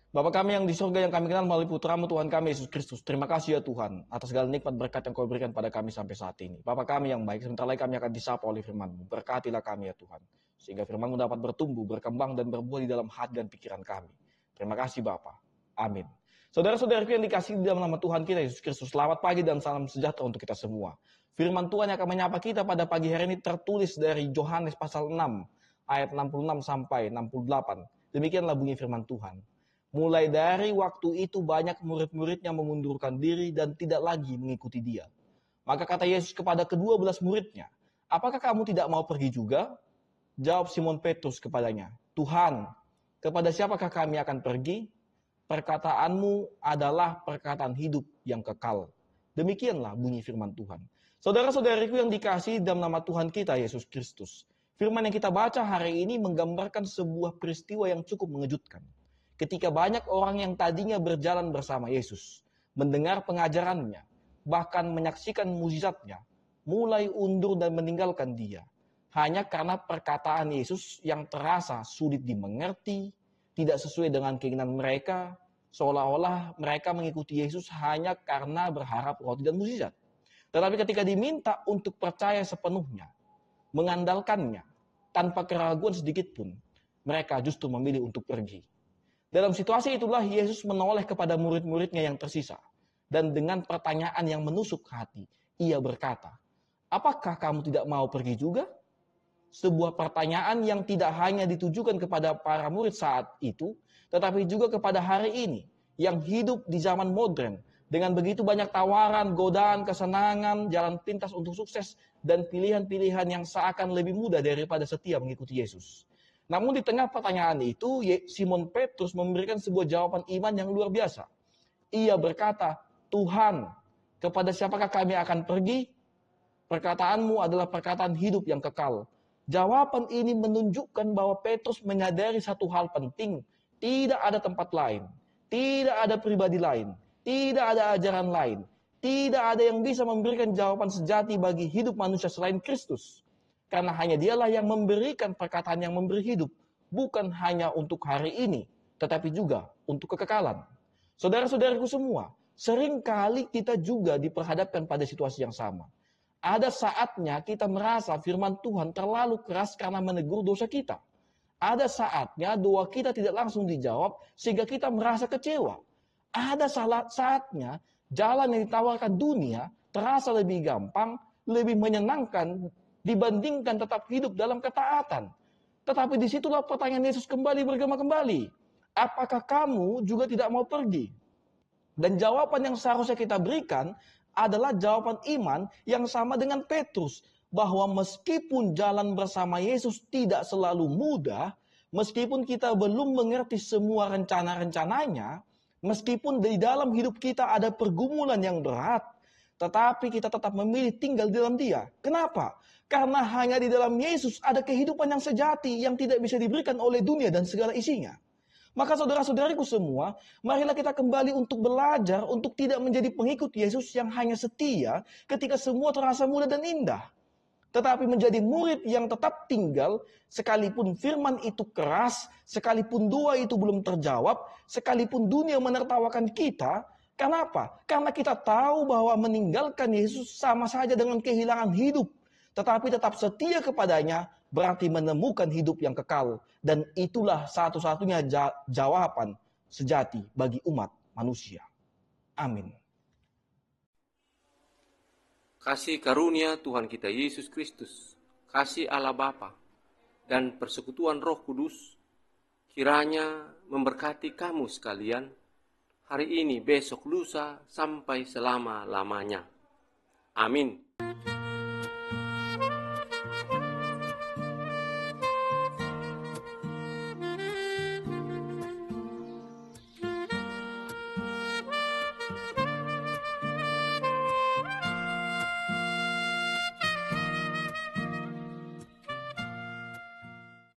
Bapa kami yang di surga yang kami kenal melalui putramu Tuhan kami Yesus Kristus. Terima kasih ya Tuhan atas segala nikmat berkat yang kau berikan pada kami sampai saat ini. Bapa kami yang baik, sebentar lagi kami akan disapa oleh firman-Mu. Berkatilah kami ya Tuhan. Sehingga firman-Mu dapat bertumbuh, berkembang dan berbuah di dalam hati dan pikiran kami. Terima kasih Bapa. Amin. Saudara-saudaraku yang dikasihi di dalam nama Tuhan kita Yesus Kristus. Selamat pagi dan salam sejahtera untuk kita semua. Firman Tuhan yang akan menyapa kita pada pagi hari ini tertulis dari Yohanes pasal 6 ayat 66 sampai 68. Demikianlah bunyi firman Tuhan. Mulai dari waktu itu banyak murid-muridnya mengundurkan diri dan tidak lagi mengikuti dia. Maka kata Yesus kepada ke-12 muridnya, apakah kamu tidak mau pergi juga? Jawab Simon Petrus kepadanya, Tuhan, kepada siapakah kami akan pergi? Perkataanmu adalah perkataan hidup yang kekal. Demikianlah bunyi firman Tuhan. Saudara-saudariku yang dikasihi dalam nama Tuhan kita Yesus Kristus. Firman yang kita baca hari ini menggambarkan sebuah peristiwa yang cukup mengejutkan. Ketika banyak orang yang tadinya berjalan bersama Yesus, mendengar pengajarannya, bahkan menyaksikan mukjizatnya, mulai undur dan meninggalkan dia. Hanya karena perkataan Yesus yang terasa sulit dimengerti, tidak sesuai dengan keinginan mereka, seolah-olah mereka mengikuti Yesus hanya karena berharap roti dan mukjizat. Tetapi ketika diminta untuk percaya sepenuhnya, mengandalkannya, tanpa keraguan sedikit pun, mereka justru memilih untuk pergi. Dalam situasi itulah Yesus menoleh kepada murid-muridnya yang tersisa. Dan dengan pertanyaan yang menusuk hati, ia berkata, apakah kamu tidak mau pergi juga? Sebuah pertanyaan yang tidak hanya ditujukan kepada para murid saat itu, tetapi juga kepada hari ini, yang hidup di zaman modern, dengan begitu banyak tawaran, godaan, kesenangan, jalan pintas untuk sukses, dan pilihan-pilihan yang seakan lebih mudah daripada setia mengikuti Yesus. Namun di tengah pertanyaan itu, Simon Petrus memberikan sebuah jawaban iman yang luar biasa. Ia berkata, Tuhan, kepada siapakah kami akan pergi? Perkataanmu adalah perkataan hidup yang kekal. Jawaban ini menunjukkan bahwa Petrus menyadari satu hal penting. Tidak ada tempat lain. Tidak ada pribadi lain. Tidak ada ajaran lain. Tidak ada yang bisa memberikan jawaban sejati bagi hidup manusia selain Kristus. Karena hanya dialah yang memberikan perkataan yang memberi hidup. Bukan hanya untuk hari ini, tetapi juga untuk kekekalan. Saudara-saudaraku semua, seringkali kita juga diperhadapkan pada situasi yang sama. Ada saatnya kita merasa firman Tuhan terlalu keras karena menegur dosa kita. Ada saatnya doa kita tidak langsung dijawab sehingga kita merasa kecewa. Ada saatnya jalan yang ditawarkan dunia terasa lebih gampang, lebih menyenangkan dibandingkan tetap hidup dalam ketaatan. Tetapi disitulah pertanyaan Yesus kembali bergema kembali. Apakah kamu juga tidak mau pergi? Dan jawaban yang seharusnya kita berikan adalah jawaban iman yang sama dengan Petrus. Bahwa meskipun jalan bersama Yesus tidak selalu mudah, meskipun kita belum mengerti semua rencana-rencananya, meskipun di dalam hidup kita ada pergumulan yang berat, tetapi kita tetap memilih tinggal di dalam Dia. Kenapa? Karena hanya di dalam Yesus ada kehidupan yang sejati yang tidak bisa diberikan oleh dunia dan segala isinya. Maka saudara-saudariku semua, marilah kita kembali untuk belajar untuk tidak menjadi pengikut Yesus yang hanya setia ketika semua terasa mudah dan indah. Tetapi menjadi murid yang tetap tinggal sekalipun firman itu keras, sekalipun doa itu belum terjawab, sekalipun dunia menertawakan kita. Kenapa? Karena kita tahu bahwa meninggalkan Yesus sama saja dengan kehilangan hidup. Tetapi tetap setia kepadanya berarti menemukan hidup yang kekal. Dan itulah satu-satunya jawaban sejati bagi umat manusia. Amin. Kasih karunia Tuhan kita Yesus Kristus, kasih Allah Bapa, dan persekutuan Roh Kudus, kiranya memberkati kamu sekalian, hari ini, besok, lusa, sampai selama-lamanya. Amin.